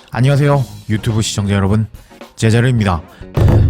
안녕하세요 유튜브 시청자 여러분, 제자르입니다.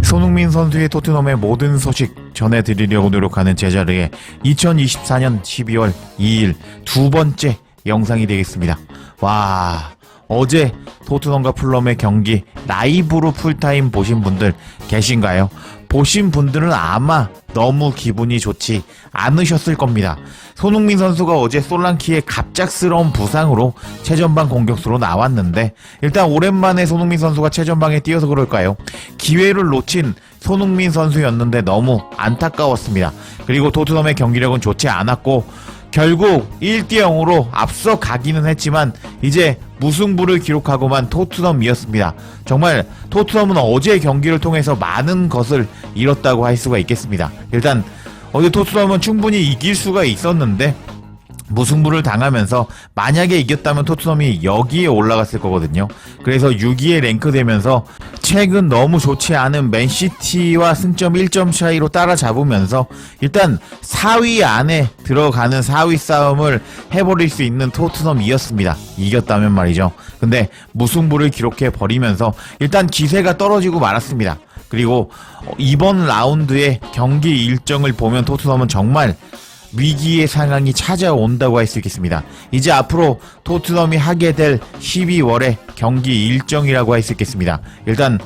손흥민 선수의 토트넘의 모든 소식 전해드리려고 노력하는 제자르의 2024년 12월 2일 두 번째 영상이 되겠습니다. 와, 어제 토트넘과 풀럼의 경기 라이브로 풀타임 보신 분들 계신가요? 보신 분들은 아마 너무 기분이 좋지 않으셨을 겁니다. 손흥민 선수가 어제 솔랑키의 갑작스러운 부상으로 최전방 공격수로 나왔는데, 일단 오랜만에 손흥민 선수가 최전방에 뛰어서 그럴까요? 기회를 놓친 손흥민 선수였는데 너무 안타까웠습니다. 그리고 토트넘의 경기력은 좋지 않았고 결국 1대0으로 앞서 가기는 했지만 이제 무승부를 기록하고만 토트넘이었습니다. 정말 토트넘은 어제 경기를 통해서 많은 것을 잃었다고 할 수가 있겠습니다. 일단 어제 토트넘은 충분히 이길 수가 있었는데 무승부를 당하면서 만약에 이겼다면 토트넘이 여기에 올라갔을 거거든요. 그래서 6위에 랭크되면서 최근 너무 좋지 않은 맨시티와 승점 1점 차이로 따라잡으면서 일단 4위 안에 들어가는 4위 싸움을 해버릴 수 있는 토트넘이었습니다. 이겼다면 말이죠. 근데 무승부를 기록해 버리면서 일단 기세가 떨어지고 말았습니다. 그리고 이번 라운드의 경기 일정을 보면 토트넘은 정말 위기의 상황이 찾아온다고 할 수 있겠습니다. 이제 앞으로 토트넘이 하게 될 12월의 경기 일정이라고 할 수 있겠습니다. 일단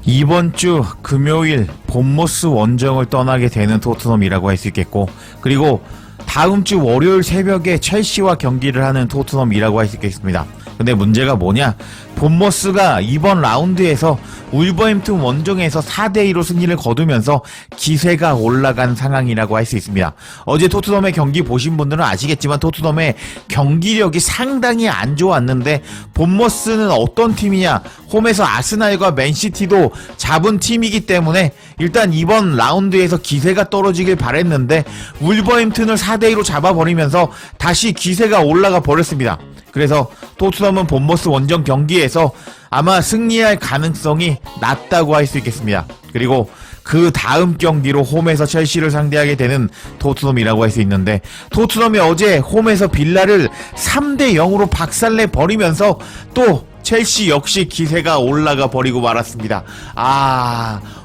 이번 주 금요일 본머스 원정을 떠나게 되는 토트넘이라고 할 수 있겠고, 그리고 다음 주 월요일 새벽에 첼시와 경기를 하는 토트넘이라고 할 수 있겠습니다. 근데 문제가 뭐냐? 본머스가 이번 라운드에서 울버햄튼 원정에서 4대2로 승리를 거두면서 기세가 올라간 상황이라고 할 수 있습니다. 어제 토트넘의 경기 보신 분들은 아시겠지만 토트넘의 경기력이 상당히 안 좋았는데, 본머스는 어떤 팀이냐? 홈에서 아스날과 맨시티도 잡은 팀이기 때문에 일단 이번 라운드에서 기세가 떨어지길 바랬는데 울버햄튼을 4대2로 잡아버리면서 다시 기세가 올라가 버렸습니다. 그래서 토트넘은 본머스 원정 경기에서 아마 승리할 가능성이 낮다고 할 수 있겠습니다. 그리고 그 다음 경기로 홈에서 첼시를 상대하게 되는 토트넘이라고 할 수 있는데, 토트넘이 어제 홈에서 빌라를 3대0으로 박살내 버리면서 또 첼시 역시 기세가 올라가 버리고 말았습니다.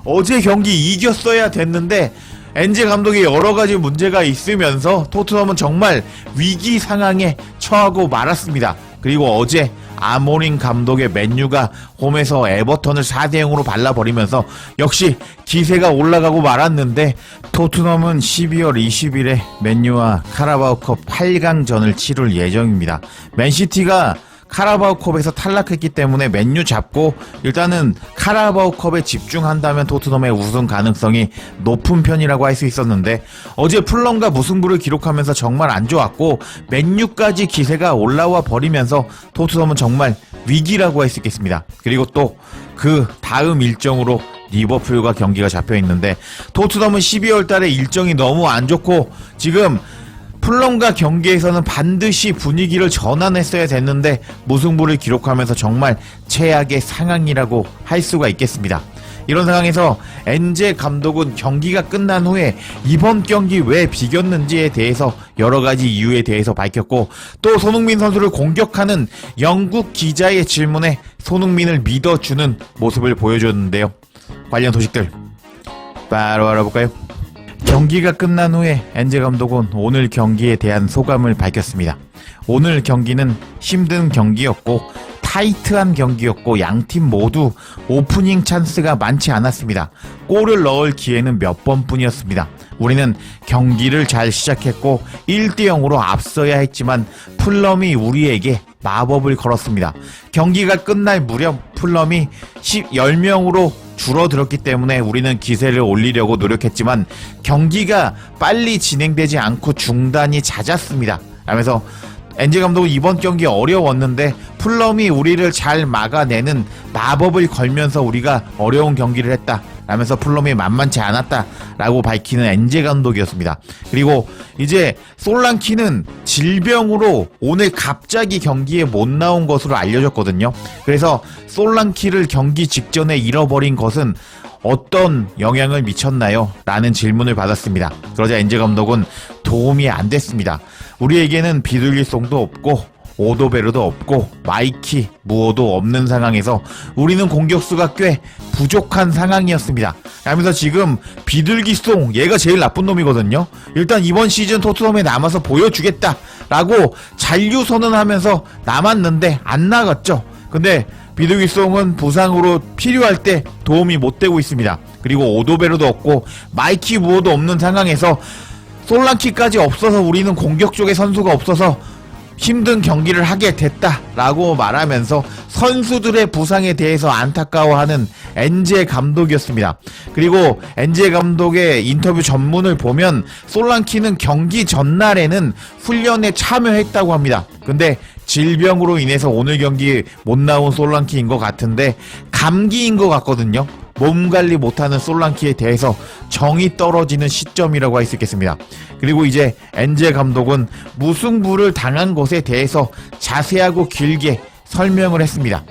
어제 경기 이겼어야 됐는데 엔제 감독이 여러가지 문제가 있으면서 토트넘은 정말 위기 상황에 처하고 말았습니다. 그리고 어제 아모린 감독의 맨유가 홈에서 에버턴을 4대0으로 발라버리면서 역시 기세가 올라가고 말았는데, 토트넘은 12월 20일에 맨유와 카라바오컵 8강전을 치를 예정입니다. 맨시티가 카라바오컵에서 탈락했기 때문에 맨유 잡고 일단은 카라바오컵에 집중한다면 토트넘의 우승 가능성이 높은 편이라고 할 수 있었는데, 어제 풀럼과 무승부를 기록하면서 정말 안 좋았고 맨유까지 기세가 올라와 버리면서 토트넘은 정말 위기라고 할 수 있겠습니다. 그리고 또 그 다음 일정으로 리버풀과 경기가 잡혀 있는데, 토트넘은 12월 달에 일정이 너무 안 좋고 지금 풀럼과 경기에서는 반드시 분위기를 전환했어야 됐는데 무승부를 기록하면서 정말 최악의 상황이라고 할 수가 있겠습니다. 이런 상황에서 엔제 감독은 경기가 끝난 후에 이번 경기 왜 비겼는지에 대해서 여러가지 이유에 대해서 밝혔고, 또 손흥민 선수를 공격하는 영국 기자의 질문에 손흥민을 믿어주는 모습을 보여줬는데요. 관련 소식들 바로 알아볼까요? 경기가 끝난 후에 엔제 감독은 오늘 경기에 대한 소감을 밝혔습니다. 오늘 경기는 힘든 경기였고 타이트한 경기였고 양팀 모두 오프닝 찬스가 많지 않았습니다. 골을 넣을 기회는 몇 번뿐이었습니다. 우리는 경기를 잘 시작했고 1대0으로 앞서야 했지만 풀럼이 우리에게 마법을 걸었습니다. 경기가 끝날 무렵 풀럼이 10명으로 줄어들었기 때문에 우리는 기세를 올리려고 노력했지만 경기가 빨리 진행되지 않고 중단이 잦았습니다. 라면서 엔제 감독은 이번 경기 어려웠는데 풀럼이 우리를 잘 막아내는 마법을 걸면서 우리가 어려운 경기를 했다 라면서 풀럼이 만만치 않았다 라고 밝히는 엔제 감독이었습니다. 그리고 이제 솔랑키는 질병으로 오늘 갑자기 경기에 못 나온 것으로 알려졌거든요. 그래서 솔랑키를 경기 직전에 잃어버린 것은 어떤 영향을 미쳤나요? 라는 질문을 받았습니다. 그러자 엔제 감독은 도움이 안 됐습니다. 우리에게는 비둘기송도 없고 오도베르도 없고 마이키 무어도 없는 상황에서 우리는 공격수가 꽤 부족한 상황이었습니다. 라면서 지금 비둘기송 얘가 제일 나쁜 놈이거든요. 일단 이번 시즌 토트넘에 남아서 보여주겠다 라고 잔류 선언하면서 남았는데 안 나갔죠. 근데 비둘기송은 부상으로 필요할 때 도움이 못 되고 있습니다. 그리고 오도베르도 없고 마이키 무어도 없는 상황에서 솔랑키까지 없어서 우리는 공격 쪽에 선수가 없어서 힘든 경기를 하게 됐다라고 말하면서 선수들의 부상에 대해서 안타까워하는 엔제 감독이었습니다. 그리고 엔제 감독의 인터뷰 전문을 보면 솔랑키는 경기 전날에는 훈련에 참여했다고 합니다. 근데 질병으로 인해서 오늘 경기 못 나온 솔랑키인 것 같은데 감기인 것 같거든요. 몸 관리 못하는 솔랑키에 대해서 정이 떨어지는 시점이라고 할 수 있겠습니다. 그리고 이제 엔제 감독은 무승부를 당한 것에 대해서 자세하고 길게 설명을 했습니다.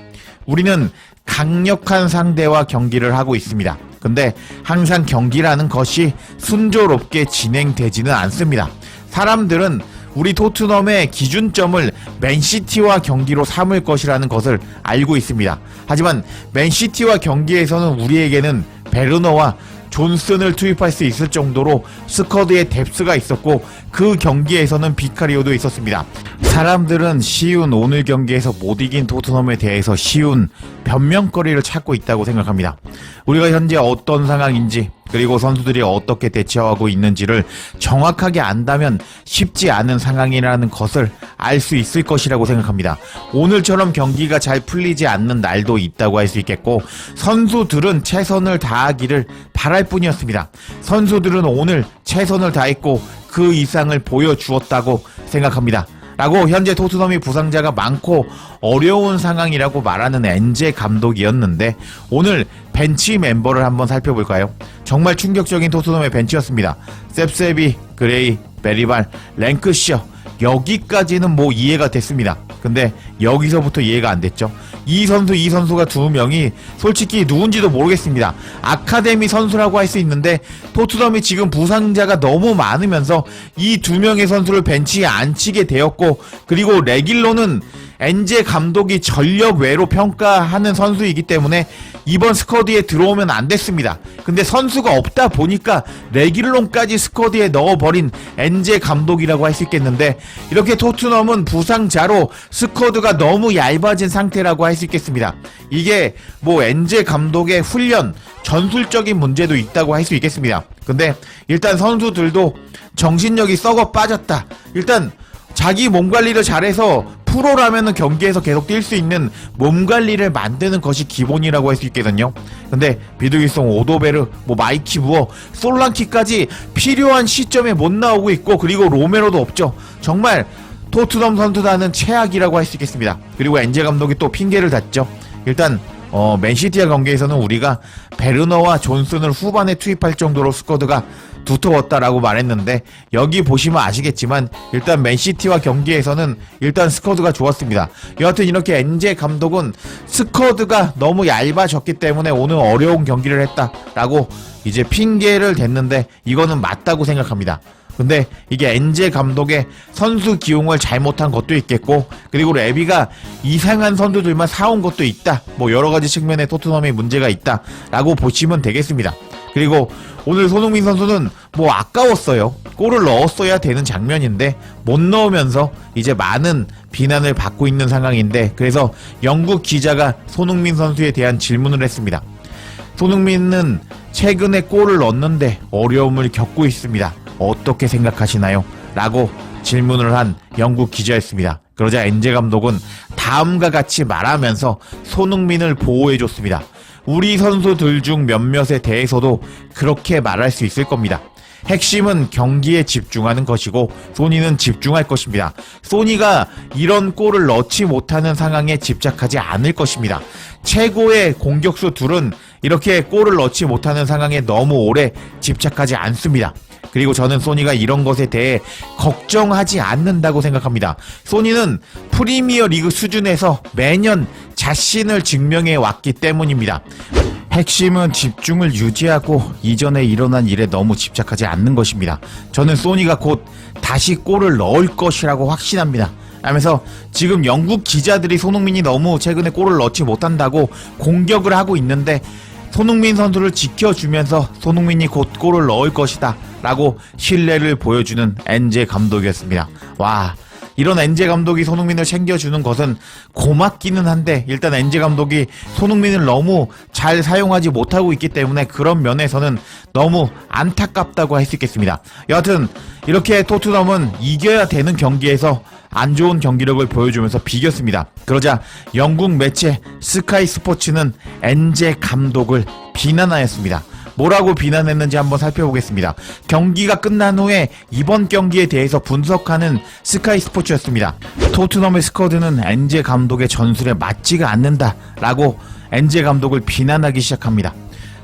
우리는 강력한 상대와 경기를 하고 있습니다. 근데 항상 경기라는 것이 순조롭게 진행되지는 않습니다. 사람들은 우리 토트넘의 기준점을 맨시티와 경기로 삼을 것이라는 것을 알고 있습니다. 하지만 맨시티와 경기에서는 우리에게는 베르너와 존슨을 투입할 수 있을 정도로 스쿼드에 뎁스가 있었고 그 경기에서는 비카리오도 있었습니다. 사람들은 쉬운 오늘 경기에서 못 이긴 토트넘에 대해서 쉬운 변명거리를 찾고 있다고 생각합니다. 우리가 현재 어떤 상황인지 그리고 선수들이 어떻게 대처하고 있는지를 정확하게 안다면 쉽지 않은 상황이라는 것을 알 수 있을 것이라고 생각합니다. 오늘처럼 경기가 잘 풀리지 않는 날도 있다고 할 수 있겠고 선수들은 최선을 다하기를 바랄 뿐이었습니다. 선수들은 오늘 최선을 다했고 그 이상을 보여주었다고 생각합니다. 라고 현재 토트넘이 부상자가 많고 어려운 상황이라고 말하는 엔제 감독이었는데 오늘 벤치 멤버를 한번 살펴볼까요? 정말 충격적인 토트넘의 벤치였습니다. 셉세비, 그레이, 베리발, 랭크셔 여기까지는 뭐 이해가 됐습니다. 근데 여기서부터 이해가 안 됐죠. 이 선수가 두 명이 솔직히 누군지도 모르겠습니다. 아카데미 선수라고 할 수 있는데 토트넘이 지금 부상자가 너무 많으면서 이 두 명의 선수를 벤치에 앉히게 되었고 그리고 레길로는 엔제 감독이 전력 외로 평가하는 선수이기 때문에 이번 스쿼드에 들어오면 안 됐습니다. 근데 선수가 없다 보니까 레길론까지 스쿼드에 넣어버린 엔제 감독이라고 할 수 있겠는데 이렇게 토트넘은 부상자로 스쿼드가 너무 얇아진 상태라고 할 수 있겠습니다. 이게 뭐 엔제 감독의 훈련, 전술적인 문제도 있다고 할 수 있겠습니다. 근데 일단 선수들도 정신력이 썩어 빠졌다. 일단 자기 몸 관리를 잘해서 프로라면은 경기에서 계속 뛸 수 있는 몸 관리를 만드는 것이 기본이라고 할 수 있거든요. 근데 비둘기송, 오도베르, 뭐 마이키 무어, 솔랑키까지 필요한 시점에 못 나오고 있고 그리고 로메로도 없죠. 정말 토트넘 선수단은 최악이라고 할 수 있겠습니다. 그리고 엔제 감독이 또 핑계를 댔죠. 일단 맨시티와 경기에서는 우리가 베르너와 존슨을 후반에 투입할 정도로 스쿼드가 두터웠다라고 말했는데 여기 보시면 아시겠지만 일단 맨시티와 경기에서는 일단 스쿼드가 좋았습니다. 여하튼 이렇게 엔제 감독은 스쿼드가 너무 얇아졌기 때문에 오늘 어려운 경기를 했다라고 이제 핑계를 댔는데 이거는 맞다고 생각합니다. 근데 이게 엔제 감독의 선수 기용을 잘못한 것도 있겠고 그리고 레비가 이상한 선수들만 사온 것도 있다. 뭐 여러가지 측면에 토트넘에 문제가 있다 라고 보시면 되겠습니다. 그리고 오늘 손흥민 선수는 뭐 아까웠어요. 골을 넣었어야 되는 장면인데 못 넣으면서 이제 많은 비난을 받고 있는 상황인데 그래서 영국 기자가 손흥민 선수에 대한 질문을 했습니다. 손흥민은 최근에 골을 넣었는데 어려움을 겪고 있습니다. 어떻게 생각하시나요? 라고 질문을 한 영국 기자였습니다. 그러자 엔제 감독은 다음과 같이 말하면서 손흥민을 보호해줬습니다. 우리 선수들 중 몇몇에 대해서도 그렇게 말할 수 있을 겁니다. 핵심은 경기에 집중하는 것이고 소니는 집중할 것입니다. 소니가 이런 골을 넣지 못하는 상황에 집착하지 않을 것입니다. 최고의 공격수 둘은 이렇게 골을 넣지 못하는 상황에 너무 오래 집착하지 않습니다. 그리고 저는 소니가 이런 것에 대해 걱정하지 않는다고 생각합니다. 소니는 프리미어 리그 수준에서 매년 자신을 증명해 왔기 때문입니다. 핵심은 집중을 유지하고 이전에 일어난 일에 너무 집착하지 않는 것입니다. 저는 소니가 곧 다시 골을 넣을 것이라고 확신합니다. 하면서 지금 영국 기자들이 손흥민이 너무 최근에 골을 넣지 못한다고 공격을 하고 있는데 손흥민 선수를 지켜주면서 손흥민이 곧 골을 넣을 것이다 라고 신뢰를 보여주는 엔제 감독이었습니다. 와, 이런 엔제 감독이 손흥민을 챙겨주는 것은 고맙기는 한데 일단 엔제 감독이 손흥민을 너무 잘 사용하지 못하고 있기 때문에 그런 면에서는 너무 안타깝다고 할 수 있겠습니다. 여하튼 이렇게 토트넘은 이겨야 되는 경기에서 안 좋은 경기력을 보여주면서 비겼습니다. 그러자 영국 매체 스카이 스포츠는 엔제 감독을 비난하였습니다. 뭐라고 비난했는지 한번 살펴보겠습니다. 경기가 끝난 후에 이번 경기에 대해서 분석하는 스카이 스포츠였습니다. 토트넘의 스쿼드는 엔제 감독의 전술에 맞지가 않는다 라고 엔제 감독을 비난하기 시작합니다.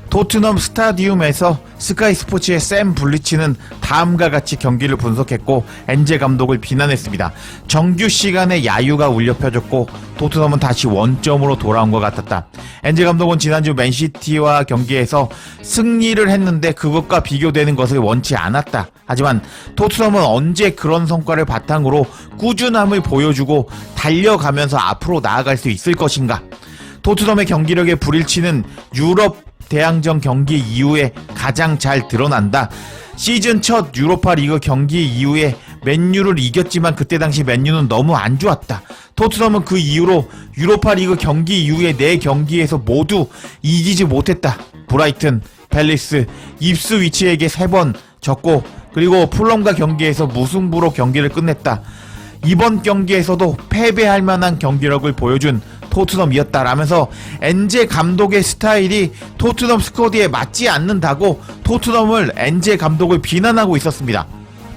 토트넘 스타디움에서 스카이 스포츠의 샘 블리치는 다음과 같이 경기를 분석했고 엔제 감독을 비난했습니다. 정규 시간에 야유가 울려 퍼졌고 토트넘은 다시 원점으로 돌아온 것 같았다. 엔제 감독은 지난주 맨시티와 경기에서 승리를 했는데 그것과 비교되는 것을 원치 않았다. 하지만 토트넘은 언제 그런 성과를 바탕으로 꾸준함을 보여주고 달려가면서 앞으로 나아갈 수 있을 것인가? 토트넘의 경기력에 불일치는 유럽 대항전 경기 이후에 가장 잘 드러난다. 시즌 첫 유로파 리그 경기 이후에 맨유를 이겼지만 그때 당시 맨유는 너무 안 좋았다. 토트넘은 그 이후로 유로파 리그 경기 이후에 4경기에서 모두 이기지 못했다. 브라이튼, 팰리스, 입스위치에게 3번 졌고 그리고 풀럼과 경기에서 무승부로 경기를 끝냈다. 이번 경기에서도 패배할 만한 경기력을 보여준 토트넘이었다라면서 엔제 감독의 스타일이 토트넘 스쿼드에 맞지 않는다고 토트넘을 엔제 감독을 비난하고 있었습니다.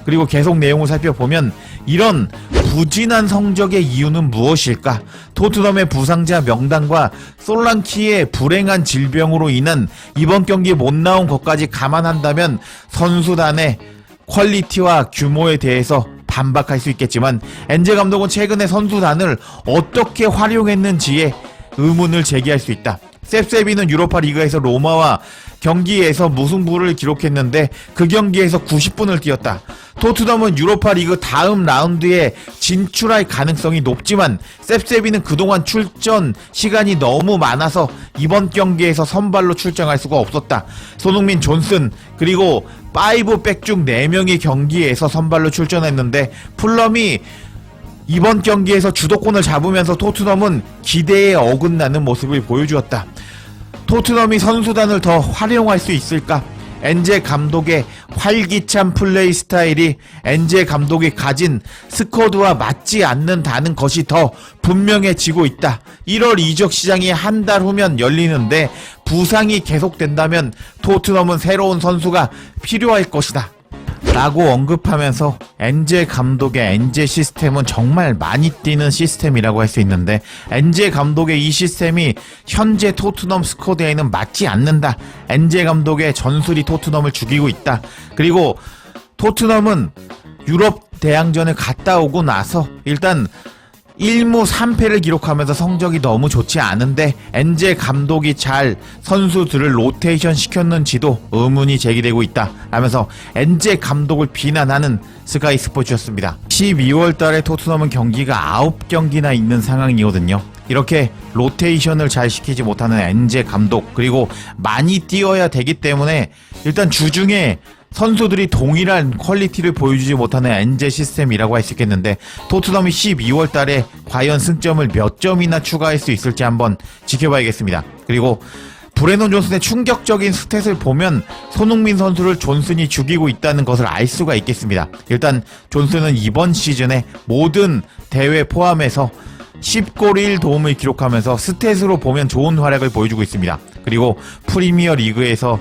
그리고 계속 내용을 살펴보면 이런 부진한 성적의 이유는 무엇일까? 토트넘의 부상자 명단과 솔랑키의 불행한 질병으로 인한 이번 경기에 못 나온 것까지 감안한다면 선수단의 퀄리티와 규모에 대해서 반박할 수 있겠지만 엔제 감독은 최근에 선수단을 어떻게 활용했는지에 의문을 제기할 수 있다. 셉세비는 유로파 리그에서 로마와 경기에서 무승부를 기록했는데 그 경기에서 90분을 뛰었다. 토트넘은 유로파 리그 다음 라운드에 진출할 가능성이 높지만 셉세비는 그동안 출전 시간이 너무 많아서 이번 경기에서 선발로 출장할 수가 없었다. 손흥민, 존슨 그리고 5백 중 4명이 경기에서 선발로 출전했는데 풀럼이 이번 경기에서 주도권을 잡으면서 토트넘은 기대에 어긋나는 모습을 보여주었다. 토트넘이 선수단을 더 활용할 수 있을까? 엔제 감독의 활기찬 플레이 스타일이 엔제 감독이 가진 스쿼드와 맞지 않는다는 것이 더 분명해지고 있다. 1월 이적 시장이 한 달 후면 열리는데 부상이 계속된다면 토트넘은 새로운 선수가 필요할 것이다. 라고 언급하면서 엔제 감독의 엔제 시스템은 정말 많이 뛰는 시스템이라고 할 수 있는데 엔제 감독의 이 시스템이 현재 토트넘 스쿼드에는 맞지 않는다. 엔제 감독의 전술이 토트넘을 죽이고 있다. 그리고 토트넘은 유럽 대항전을 갔다 오고 나서 일단 1무 3패를 기록하면서 성적이 너무 좋지 않은데 엔제 감독이 잘 선수들을 로테이션 시켰는지도 의문이 제기되고 있다 라면서 엔제 감독을 비난하는 스카이 스포츠였습니다. 12월 달에 토트넘은 경기가 9경기나 있는 상황이거든요. 이렇게 로테이션을 잘 시키지 못하는 엔제 감독 그리고 많이 뛰어야 되기 때문에 일단 주중에 선수들이 동일한 퀄리티를 보여주지 못하는 엔제 시스템이라고 할 수 있겠는데 토트넘이 12월 달에 과연 승점을 몇 점이나 추가할 수 있을지 한번 지켜봐야겠습니다. 그리고 브레넌 존슨의 충격적인 스탯을 보면 손흥민 선수를 존슨이 죽이고 있다는 것을 알 수가 있겠습니다. 일단 존슨은 이번 시즌에 모든 대회 포함해서 10골 1도움을 기록하면서 스탯으로 보면 좋은 활약을 보여주고 있습니다. 그리고 프리미어 리그에서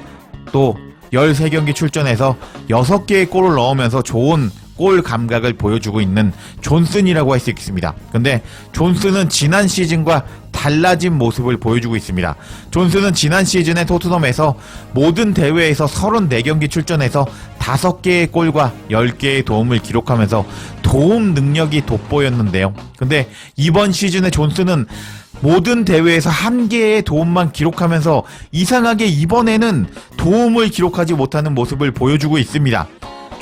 또 13경기 출전해서 6개의 골을 넣으면서 좋은 골 감각을 보여주고 있는 존슨이라고 할 수 있겠습니다. 근데 존슨은 지난 시즌과 달라진 모습을 보여주고 있습니다. 존슨은 지난 시즌에 토트넘에서 모든 대회에서 34경기 출전해서 5개의 골과 10개의 도움을 기록하면서 도움 능력이 돋보였는데요. 근데 이번 시즌에 존슨은 모든 대회에서 1개의 도움만 기록하면서 이상하게 이번에는 도움을 기록하지 못하는 모습을 보여주고 있습니다.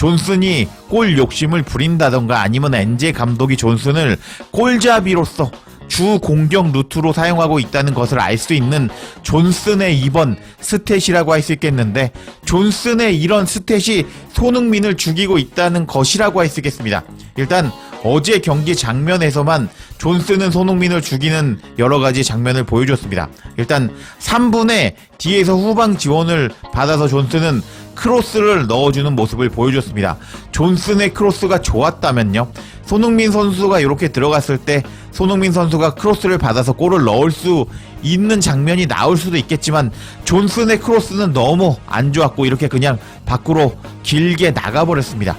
존슨이 골 욕심을 부린다던가 아니면 엔제 감독이 존슨을 골잡이로서 주 공격 루트로 사용하고 있다는 것을 알 수 있는 존슨의 이번 스탯이라고 할 수 있겠는데, 존슨의 이런 스탯이 손흥민을 죽이고 있다는 것이라고 할 수 있겠습니다. 일단 어제 경기 장면에서만 존슨은 손흥민을 죽이는 여러가지 장면을 보여줬습니다. 일단 3분에 뒤에서 후방 지원을 받아서 존슨은 크로스를 넣어주는 모습을 보여줬습니다. 존슨의 크로스가 좋았다면요, 손흥민 선수가 이렇게 들어갔을 때 손흥민 선수가 크로스를 받아서 골을 넣을 수 있는 장면이 나올 수도 있겠지만, 존슨의 크로스는 너무 안 좋았고 이렇게 그냥 밖으로 길게 나가버렸습니다.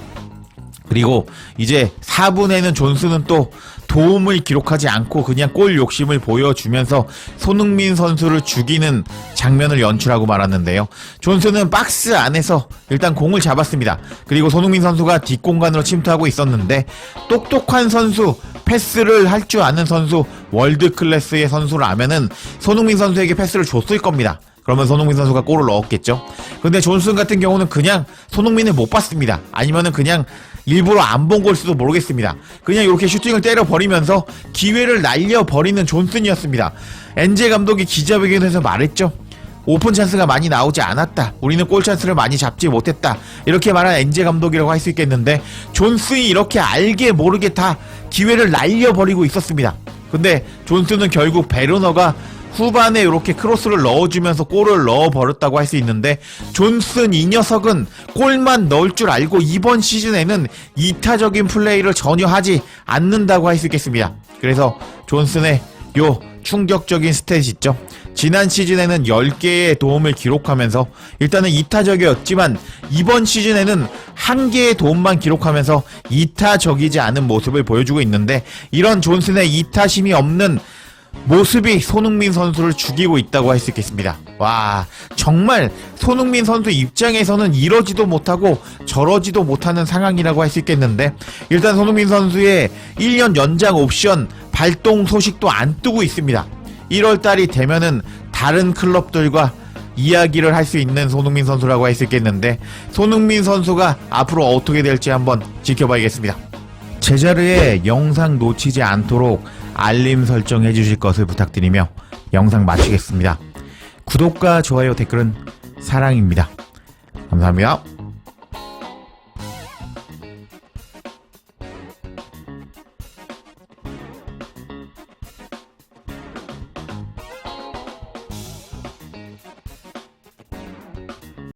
그리고 이제 4분에는 존슨은 또 도움을 기록하지 않고 그냥 골 욕심을 보여주면서 손흥민 선수를 죽이는 장면을 연출하고 말았는데요. 존슨은 박스 안에서 일단 공을 잡았습니다. 그리고 손흥민 선수가 뒷공간으로 침투하고 있었는데, 똑똑한 선수, 패스를 할 줄 아는 선수, 월드 클래스의 선수라면은 손흥민 선수에게 패스를 줬을 겁니다. 그러면 손흥민 선수가 골을 넣었겠죠. 근데 존슨 같은 경우는 그냥 손흥민을 못 봤습니다. 아니면은 그냥 일부러 안 본 걸 수도 모르겠습니다. 그냥 이렇게 슈팅을 때려버리면서 기회를 날려버리는 존슨이었습니다. 엔제 감독이 기자회견에서 말했죠. 오픈 찬스가 많이 나오지 않았다. 우리는 골 찬스를 많이 잡지 못했다. 이렇게 말한 엔제 감독이라고 할 수 있겠는데, 존슨이 이렇게 알게 모르게 다 기회를 날려버리고 있었습니다. 근데 존슨은 결국 베르너가 후반에 이렇게 크로스를 넣어주면서 골을 넣어버렸다고 할 수 있는데, 존슨 이 녀석은 골만 넣을 줄 알고 이번 시즌에는 이타적인 플레이를 전혀 하지 않는다고 할 수 있겠습니다. 그래서 존슨의 요 충격적인 스탯 있죠. 지난 시즌에는 10개의 도움을 기록하면서 일단은 이타적이었지만, 이번 시즌에는 1개의 도움만 기록하면서 이타적이지 않은 모습을 보여주고 있는데, 이런 존슨의 이타심이 없는 모습이 손흥민 선수를 죽이고 있다고 할 수 있겠습니다. 와, 정말 손흥민 선수 입장에서는 이러지도 못하고 저러지도 못하는 상황이라고 할 수 있겠는데, 일단 손흥민 선수의 1년 연장 옵션 발동 소식도 안 뜨고 있습니다. 1월달이 되면은 다른 클럽들과 이야기를 할 수 있는 손흥민 선수라고 할 수 있겠는데, 손흥민 선수가 앞으로 어떻게 될지 한번 지켜봐야겠습니다. 제자르의 영상 놓치지 않도록 알림 설정 해주실 것을 부탁드리며 영상 마치겠습니다. 구독과 좋아요, 댓글은 사랑입니다. 감사합니다.